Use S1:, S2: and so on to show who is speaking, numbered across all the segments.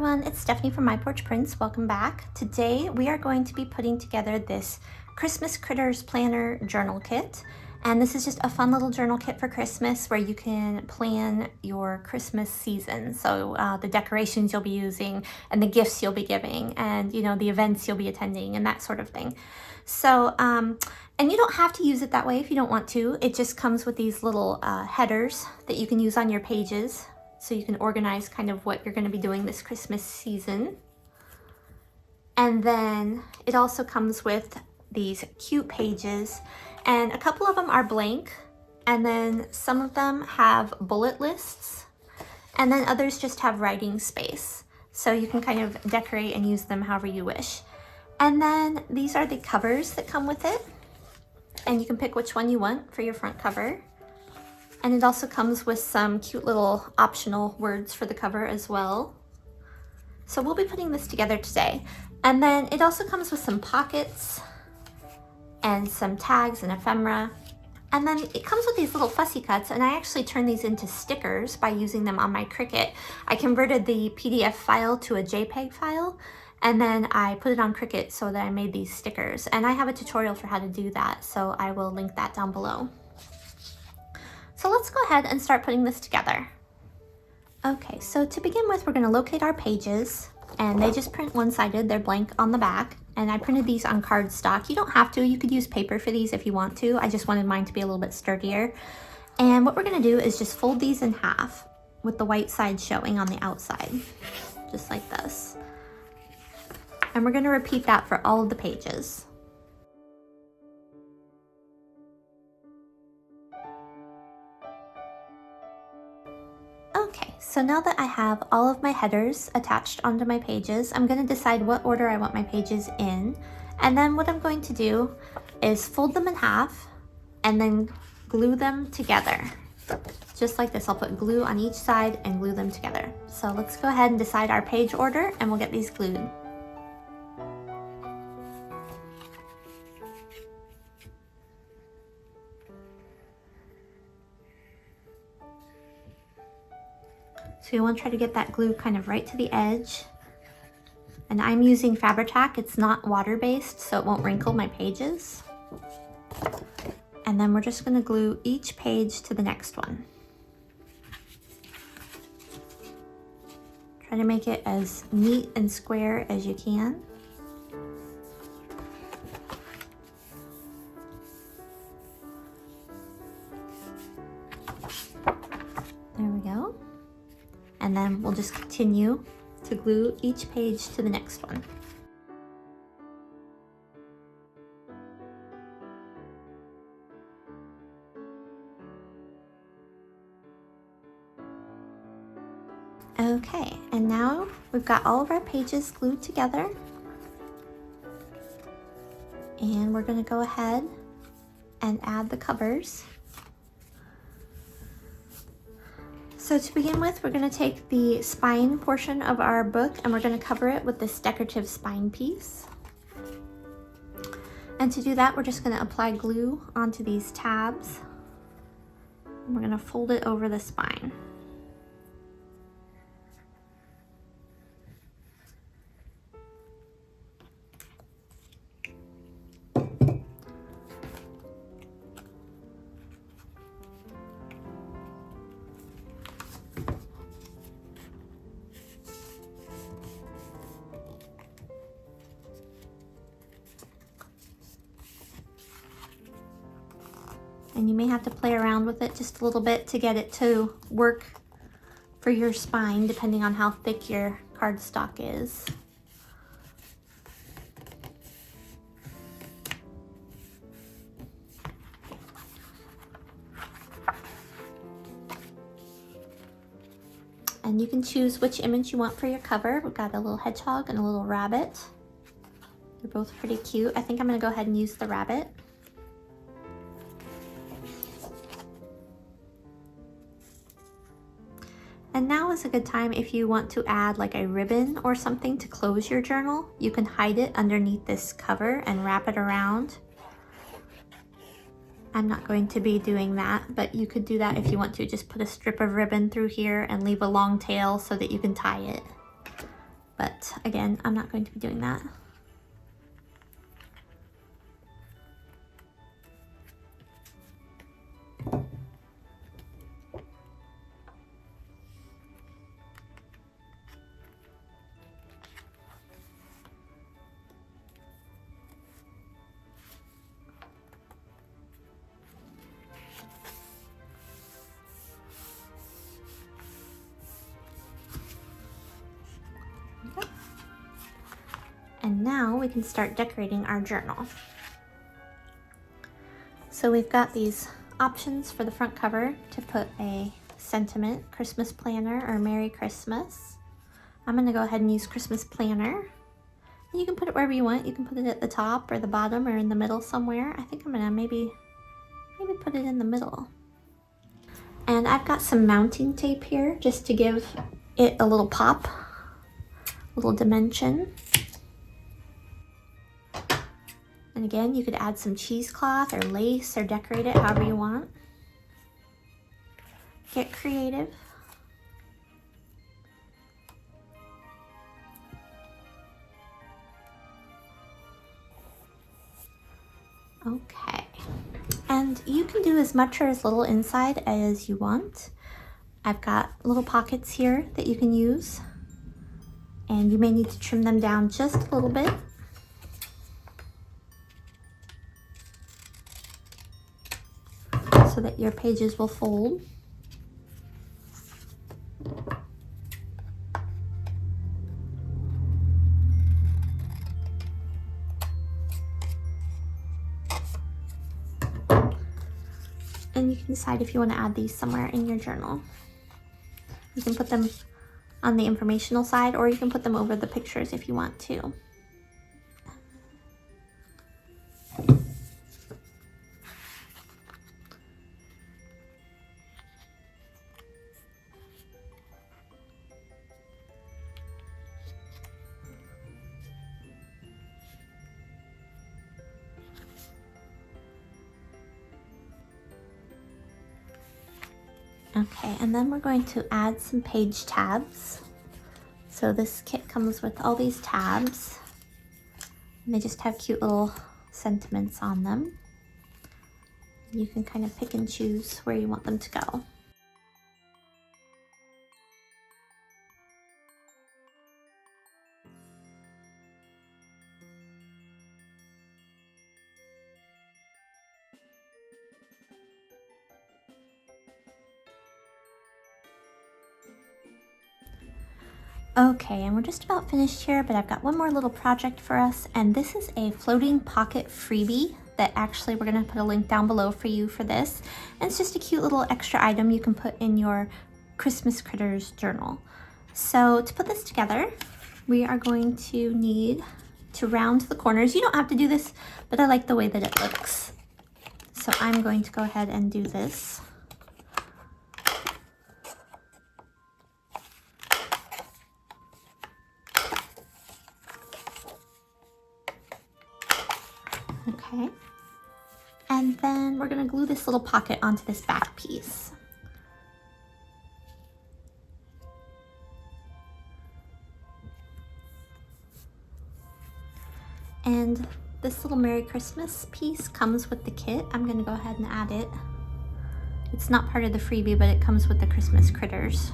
S1: everyone, it's Stephanie from My Porch Prints. Welcome back. Today we are going to be putting together this Christmas Critters Planner Journal Kit. And this is just a fun little journal kit for Christmas where you can plan your Christmas season. So the decorations you'll be using and the gifts you'll be giving and the events you'll be attending and that sort of thing. So, and you don't have to use it that way if you don't want to. It just comes with these little headers that you can use on your pages. So you can organize kind of what you're going to be doing this Christmas season. And then it also comes with these cute pages, and a couple of them are blank, and then some of them have bullet lists, and then others just have writing space. So you can kind of decorate and use them however you wish. And then these are the covers that come with it, and you can pick which one you want for your front cover. And it also comes with some cute little optional words for the cover as well. So we'll be putting this together today. And then it also comes with some pockets and some tags and ephemera. And then it comes with these little fussy cuts, and I actually turned these into stickers by using them on my Cricut. I converted the PDF file to a JPEG file, and then I put it on Cricut so that I made these stickers. And I have a tutorial for how to do that, so I will link that down below. So let's go ahead and start putting this together. Okay, so to begin with, we're going to locate our pages, and they just print one-sided. They're blank on the back, and I printed these on cardstock. You don't have to. You could use paper for these if you want to. I just wanted mine to be a little bit sturdier. And what we're going to do is just fold these in half with the white side showing on the outside, just like this. And we're going to repeat that for all of the pages. Okay, so now that I have all of my headers attached onto my pages, I'm going to decide what order I want my pages in. And then what I'm going to do is fold them in half and then glue them together. Just like this, I'll put glue on each side and glue them together. So let's go ahead and decide our page order, and we'll get these glued. So you want to try to get that glue kind of right to the edge. And I'm using Fabri-Tac. It's not water-based, so it won't wrinkle my pages. And then we're just going to glue each page to the next one. Try to make it as neat and square as you can. There we go. And then we'll just continue to glue each page to the next one. Okay, and now we've got all of our pages glued together. And we're going to go ahead and add the covers. So to begin with, we're going to take the spine portion of our book and we're going to cover it with this decorative spine piece. And to do that, we're just going to apply glue onto these tabs. And we're going to fold it over the spine. And you may have to play around with it just a little bit to get it to work for your spine, depending on how thick your cardstock is. And you can choose which image you want for your cover. We've got a little hedgehog and a little rabbit. They're both pretty cute. I think I'm going to go ahead and use the rabbit. And now is a good time if you want to add like a ribbon or something to close your journal. You can hide it underneath this cover and wrap it around. I'm not going to be doing that, but you could do that if you want to. Just put a strip of ribbon through here and leave a long tail so that you can tie it. But again, I'm not going to be doing that. And now we can start decorating our journal. So we've got these options for the front cover to put a sentiment, Christmas planner, or Merry Christmas. I'm gonna go ahead and use Christmas planner. And you can put it wherever you want. You can put it at the top or the bottom or in the middle somewhere. I think I'm gonna maybe put it in the middle. And I've got some mounting tape here just to give it a little pop, a little dimension. And again, you could add some cheesecloth or lace or decorate it however you want. Get creative. Okay. And you can do as much or as little inside as you want. I've got little pockets here that you can use. And you may need to trim them down just a little bit. So that your pages will fold. And you can decide if you want to add these somewhere in your journal. You can put them on the informational side, or you can put them over the pictures if you want to. Okay, and then we're going to add some page tabs. So this kit comes with all these tabs, and they just have cute little sentiments on them. You can kind of pick and choose where you want them to go. Okay, and we're just about finished here, but I've got one more little project for us, and this is a floating pocket freebie that actually we're gonna put a link down below for you for this. And it's just a cute little extra item you can put in your Christmas Critters journal. So to put this together, we are going to need to round the corners. You don't have to do this, but I like the way that it looks. So I'm going to go ahead and do this. Okay, and then we're gonna glue this little pocket onto this back piece. And this little Merry Christmas piece comes with the kit. I'm gonna go ahead and add it. It's not part of the freebie, but it comes with the Christmas Critters.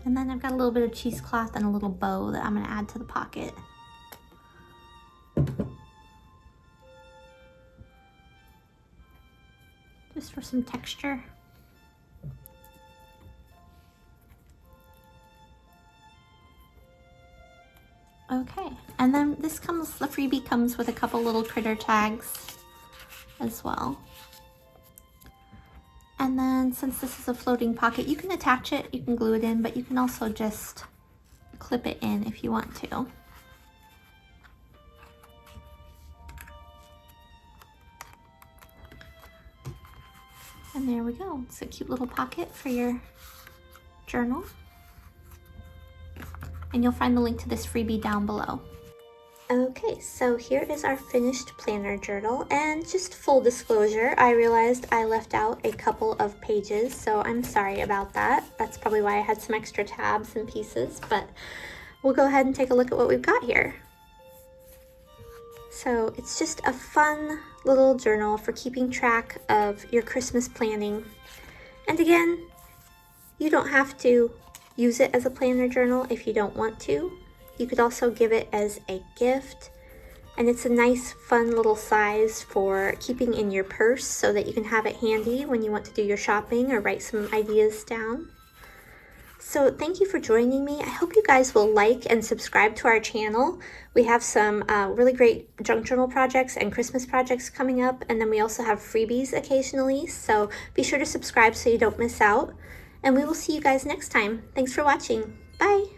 S1: And then I've got a little bit of cheesecloth and a little bow that I'm going to add to the pocket. Just for some texture. Okay, and then this comes, the freebie comes with a couple little critter tags as well. And then since this is a floating pocket, you can attach it, you can glue it in, but you can also just clip it in if you want to. And there we go. It's a cute little pocket for your journal. And you'll find the link to this freebie down below. Okay, so here is our finished planner journal, and just full disclosure, I realized I left out a couple of pages, so I'm sorry about that. That's probably why I had some extra tabs and pieces, but we'll go ahead and take a look at what we've got here. So it's just a fun little journal for keeping track of your Christmas planning. And again, you don't have to use it as a planner journal if you don't want to. You could also give it as a gift, and it's a nice fun little size for keeping in your purse so that you can have it handy when you want to do your shopping or write some ideas down. So thank you for joining me. I hope you guys will like and subscribe to our channel. We have some really great junk journal projects and Christmas projects coming up, and then we also have freebies occasionally, so be sure to subscribe so you don't miss out. And we will see you guys next time. Thanks for watching. Bye!